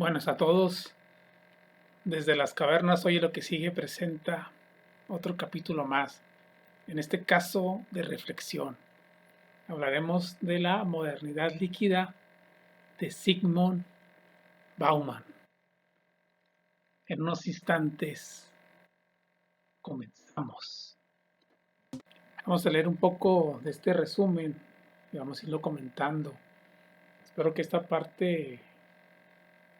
Buenas a todos. Desde las cavernas, hoy lo que sigue presenta otro capítulo más, en este caso de reflexión. Hablaremos de la modernidad líquida de Zygmunt Bauman. En unos instantes comenzamos. Vamos a leer un poco de este resumen y vamos a irlo comentando. Espero que esta parte,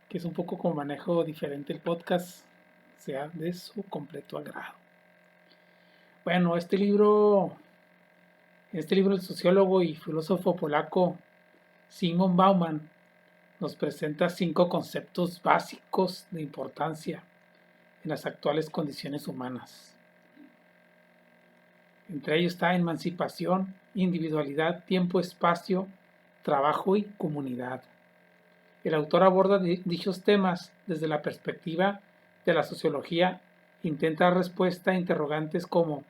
que es un poco con manejo diferente el podcast, sea de su completo agrado. Bueno, el sociólogo y filósofo polaco Zygmunt Bauman nos presenta 5 conceptos básicos de importancia en las actuales condiciones humanas. Entre ellos está emancipación, individualidad, tiempo, espacio, trabajo y comunidad. El autor aborda dichos temas desde la perspectiva de la sociología, intenta dar respuesta a interrogantes como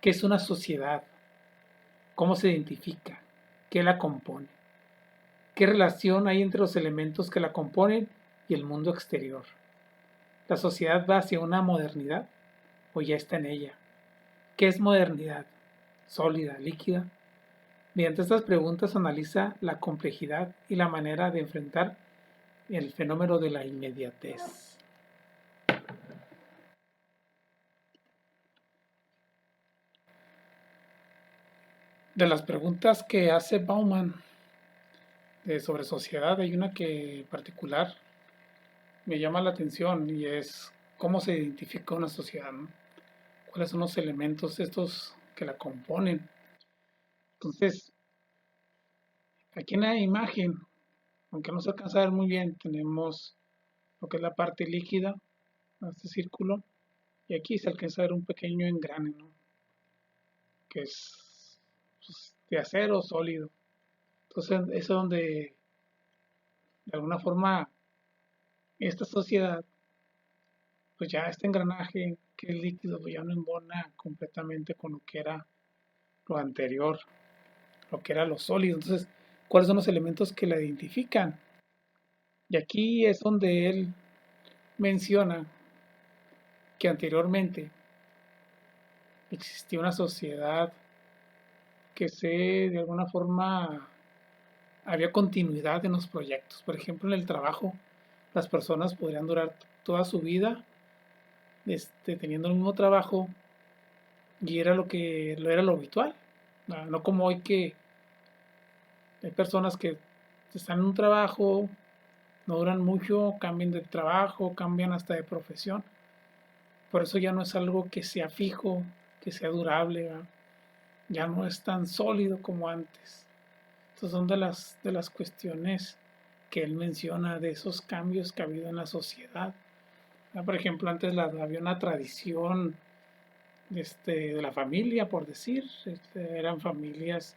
¿qué es una sociedad? ¿Cómo se identifica? ¿Qué la compone? ¿Qué relación hay entre los elementos que la componen y el mundo exterior? ¿La sociedad va hacia una modernidad o ya está en ella? ¿Qué es modernidad? ¿Sólida, líquida? Mediante estas preguntas analiza la complejidad y la manera de enfrentar el fenómeno de la inmediatez. De las preguntas que hace Bauman sobre sociedad, hay una que en particular me llama la atención y es cómo se identifica una sociedad, ¿no? ¿Cuáles son los elementos estos que la componen? Entonces, aquí en la imagen, aunque no se alcanza a ver muy bien, tenemos lo que es la parte líquida, este círculo, y aquí se alcanza a ver un pequeño engrane, ¿no? Que es pues, de acero sólido. Entonces, eso es donde, de alguna forma, esta sociedad, pues ya este engranaje que es líquido, pues ya no embona completamente con lo que era lo anterior, lo que era lo sólido. Entonces, ¿cuáles son los elementos que la identifican? Y aquí es donde él menciona que anteriormente existía una sociedad que de alguna forma había continuidad en los proyectos. Por ejemplo, en el trabajo, las personas podrían durar toda su vida teniendo el mismo trabajo y era era lo habitual. No como hoy que hay personas que están en un trabajo, no duran mucho, cambian de trabajo, cambian hasta de profesión. Por eso ya no es algo que sea fijo, que sea durable, ¿verdad? Ya no es tan sólido como antes. Estas son de las cuestiones que él menciona, de esos cambios que ha habido en la sociedad. Por ejemplo, antes había una tradición de la familia, por decir. Eran familias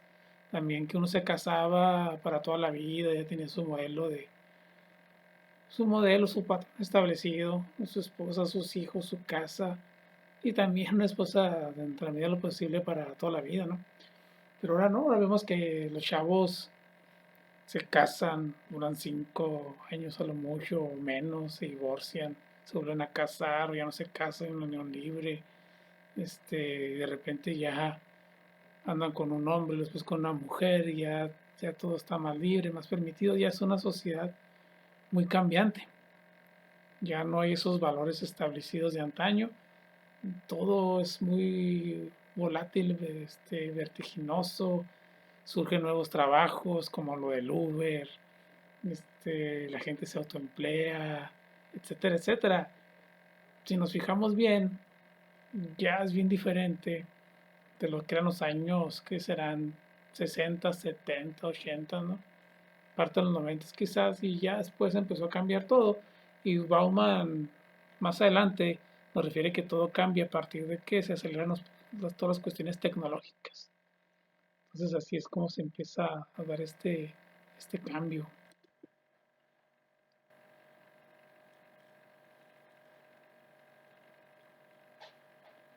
también que uno se casaba para toda la vida, ya tenía su patrón establecido, su esposa, sus hijos, su casa, y también una esposa dentro de la medida de lo posible para toda la vida, ¿no? Pero ahora no, ahora vemos que los chavos se casan, duran 5 años a lo mucho o menos, se divorcian, se vuelven a casar, o ya no se casan en una unión libre, de repente ya andan con un hombre, después con una mujer, y ya todo está más libre, más permitido, ya es una sociedad muy cambiante. Ya no hay esos valores establecidos de antaño, todo es muy volátil, vertiginoso, surgen nuevos trabajos como lo del Uber, la gente se autoemplea, etcétera, etcétera. Si nos fijamos bien, ya es bien diferente de lo que eran los años que serán 60, 70, 80, ¿no? Parte de los 90 quizás, y ya después empezó a cambiar todo. Y Bauman más adelante nos refiere que todo cambia a partir de que se aceleran todas las cuestiones tecnológicas. Entonces así es como se empieza a dar este cambio.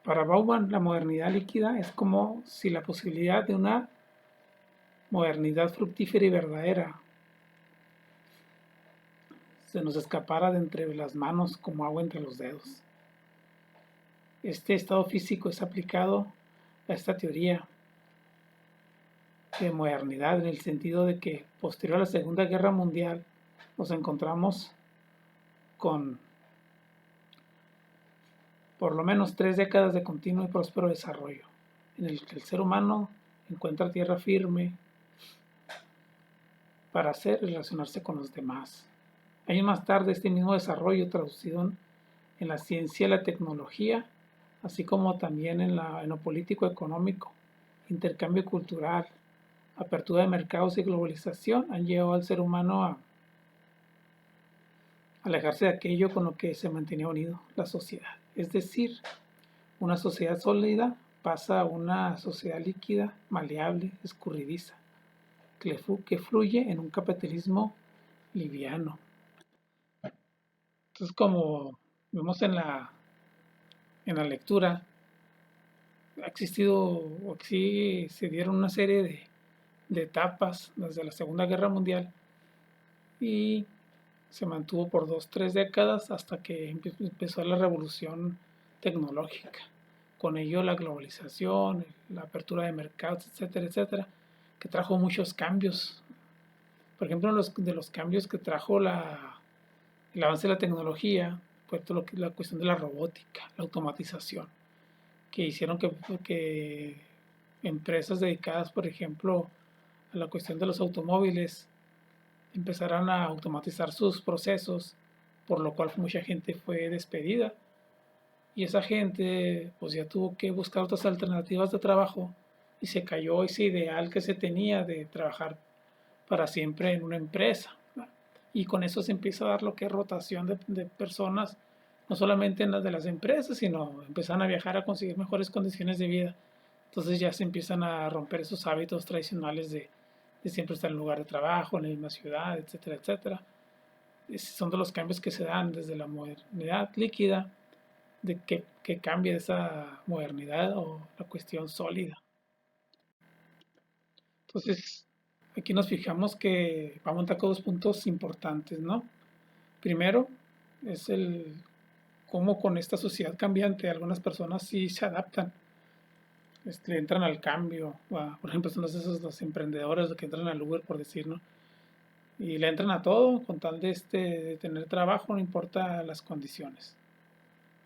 Para Bauman, la modernidad líquida es como si la posibilidad de una modernidad fructífera y verdadera se nos escapara de entre las manos como agua entre los dedos. Este estado físico es aplicado a esta teoría de modernidad en el sentido de que posterior a la Segunda Guerra Mundial nos encontramos con por lo menos 3 décadas de continuo y próspero desarrollo, en el que el ser humano encuentra tierra firme para hacer y relacionarse con los demás. Años más tarde, este mismo desarrollo traducido en la ciencia y la tecnología, así como también en lo político económico, intercambio cultural, apertura de mercados y globalización, han llevado al ser humano a alejarse de aquello con lo que se mantenía unido, la sociedad. Es decir, una sociedad sólida pasa a una sociedad líquida, maleable, escurridiza, que fluye en un capitalismo liviano. Entonces, como vemos en la lectura, ha existido, o sí se dieron una serie de etapas desde la Segunda Guerra Mundial y se mantuvo por 2, 3 décadas hasta que empezó la revolución tecnológica. Con ello la globalización, la apertura de mercados, etcétera, etcétera, que trajo muchos cambios. Por ejemplo, de los cambios que trajo el avance de la tecnología fue todo la cuestión de la robótica, la automatización, que hicieron que empresas dedicadas, por ejemplo, a la cuestión de los automóviles empezaran a automatizar sus procesos, por lo cual mucha gente fue despedida y esa gente pues ya tuvo que buscar otras alternativas de trabajo y se cayó ese ideal que se tenía de trabajar para siempre en una empresa, ¿verdad? Y con eso se empieza a dar lo que es rotación de personas, no solamente en las de las empresas, sino empiezan a viajar a conseguir mejores condiciones de vida. Entonces ya se empiezan a romper esos hábitos tradicionales de siempre estar en lugar de trabajo, en la misma ciudad, etcétera, etcétera. Esos son de los cambios que se dan desde la modernidad líquida, de que cambie esa modernidad o la cuestión sólida. Entonces, aquí nos fijamos que vamos a tocar 2 puntos importantes, ¿no? Primero, es el cómo con esta sociedad cambiante algunas personas sí se adaptan, entran al cambio. Por ejemplo, son esos los emprendedores que entran al Uber, por decir, ¿no? Y le entran a todo con tal de tener trabajo, no importa las condiciones.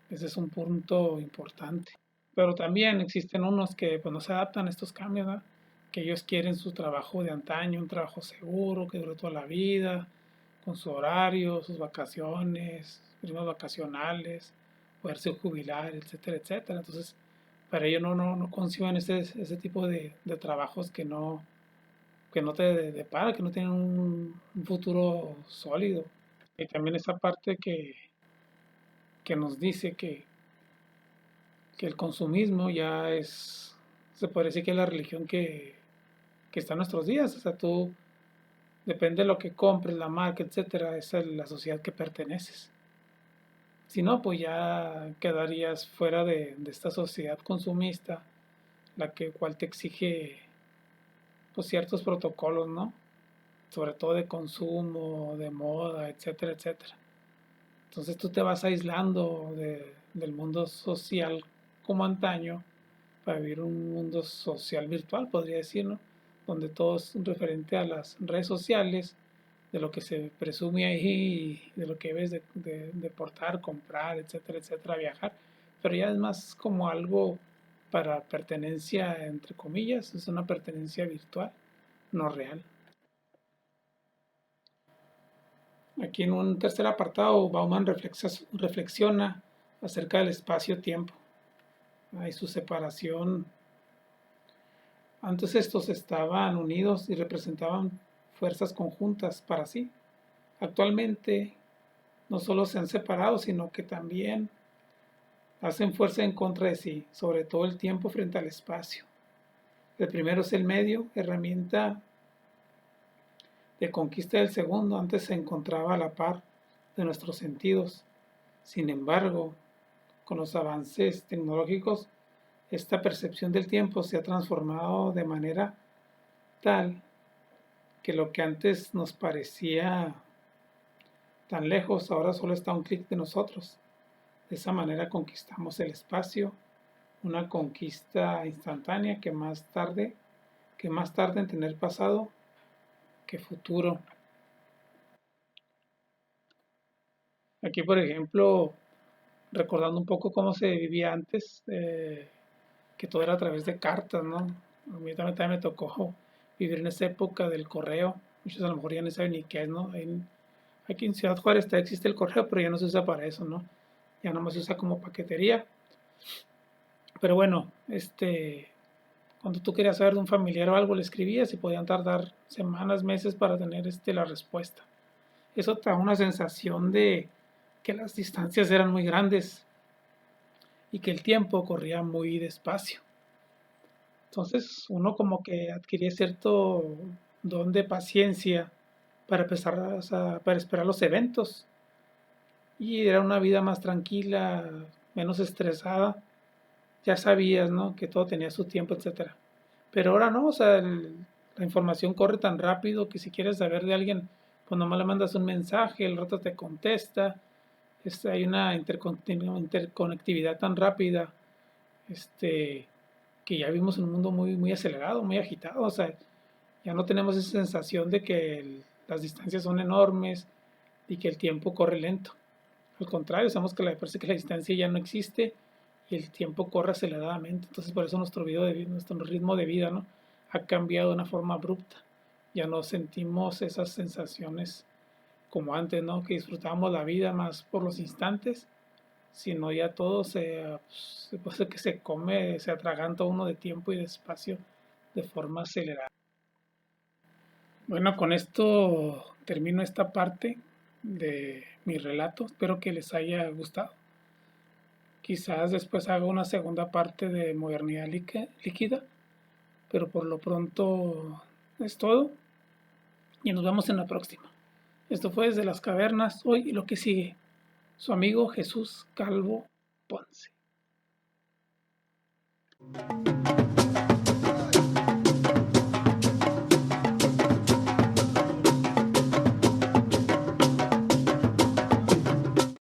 Ese es un punto importante. Pero también existen unos que pues, no se adaptan a estos cambios, ¿verdad? Que ellos quieren su trabajo de antaño, un trabajo seguro, que dure toda la vida, con su horario, sus vacaciones, primas vacacionales, poderse jubilar, etcétera, etcétera. Entonces, para ellos no conciben ese tipo de trabajos que no te depara, que no tienen un futuro sólido. Y también esa parte que nos dice que el consumismo ya se puede decir que es la religión que está en nuestros días. O sea, tú, depende de lo que compres, la marca, etcétera, esa es la sociedad que perteneces. Si no, pues ya quedarías fuera de esta sociedad consumista, cual te exige pues, ciertos protocolos, ¿no? Sobre todo de consumo, de moda, etcétera, etcétera. Entonces tú te vas aislando del mundo social como antaño para vivir un mundo social virtual, podría decir, ¿no? Donde todo es referente a las redes sociales, de lo que se presume ahí, de lo que debes de portar, comprar, etcétera, etcétera, viajar. Pero ya es más como algo para pertenencia, entre comillas, es una pertenencia virtual, no real. Aquí en un tercer apartado, Bauman reflexiona acerca del espacio-tiempo y su separación. Antes estos estaban unidos y representaban fuerzas conjuntas para sí. Actualmente no solo se han separado, sino que también hacen fuerza en contra de sí, sobre todo el tiempo frente al espacio. El primero es el medio, herramienta de conquista del segundo, antes se encontraba a la par de nuestros sentidos. Sin embargo, con los avances tecnológicos, esta percepción del tiempo se ha transformado de manera tal que lo que antes nos parecía tan lejos, ahora solo está a un clic de nosotros. De esa manera conquistamos el espacio, una conquista instantánea que más tarde en tener pasado que futuro. Aquí, por ejemplo, recordando un poco cómo se vivía antes, que todo era a través de cartas, ¿no? A mí también me tocó vivir en esa época del correo. Muchos a lo mejor ya no saben ni qué es, ¿no? Aquí en Ciudad Juárez todavía existe el correo, pero ya no se usa para eso, ¿no? Ya nomás se usa como paquetería. Pero bueno, cuando tú querías saber de un familiar o algo, le escribías y podían tardar semanas, meses para tener la respuesta. Eso te da una sensación de que las distancias eran muy grandes y que el tiempo corría muy despacio. Entonces uno como que adquiría cierto don de paciencia para empezar para esperar los eventos y era una vida más tranquila, menos estresada. Ya sabías, ¿no? Que todo tenía su tiempo, etcétera. Pero ahora no, o sea, la información corre tan rápido que si quieres saber de alguien, pues nomás le mandas un mensaje, el rato te contesta. Hay una interconectividad tan rápida, este, que ya vivimos en un mundo muy, muy acelerado, muy agitado. O sea, ya no tenemos esa sensación de que las distancias son enormes y que el tiempo corre lento. Al contrario, sabemos que parece que la distancia ya no existe y el tiempo corre aceleradamente. Entonces, por eso nuestro ritmo de vida, ¿no? Ha cambiado de una forma abrupta. Ya no sentimos esas sensaciones como antes, ¿no? Que disfrutábamos la vida más por los instantes, sino ya todo se puede que se come, se atraganta uno de tiempo y de espacio de forma acelerada. Bueno, con esto termino esta parte de mi relato. Espero que les haya gustado. Quizás después haga una segunda parte de modernidad líquida, pero por lo pronto es todo y nos vemos en la próxima. Esto fue Desde las Cavernas, hoy y lo que sigue. Su amigo Jesús Calvo Ponce.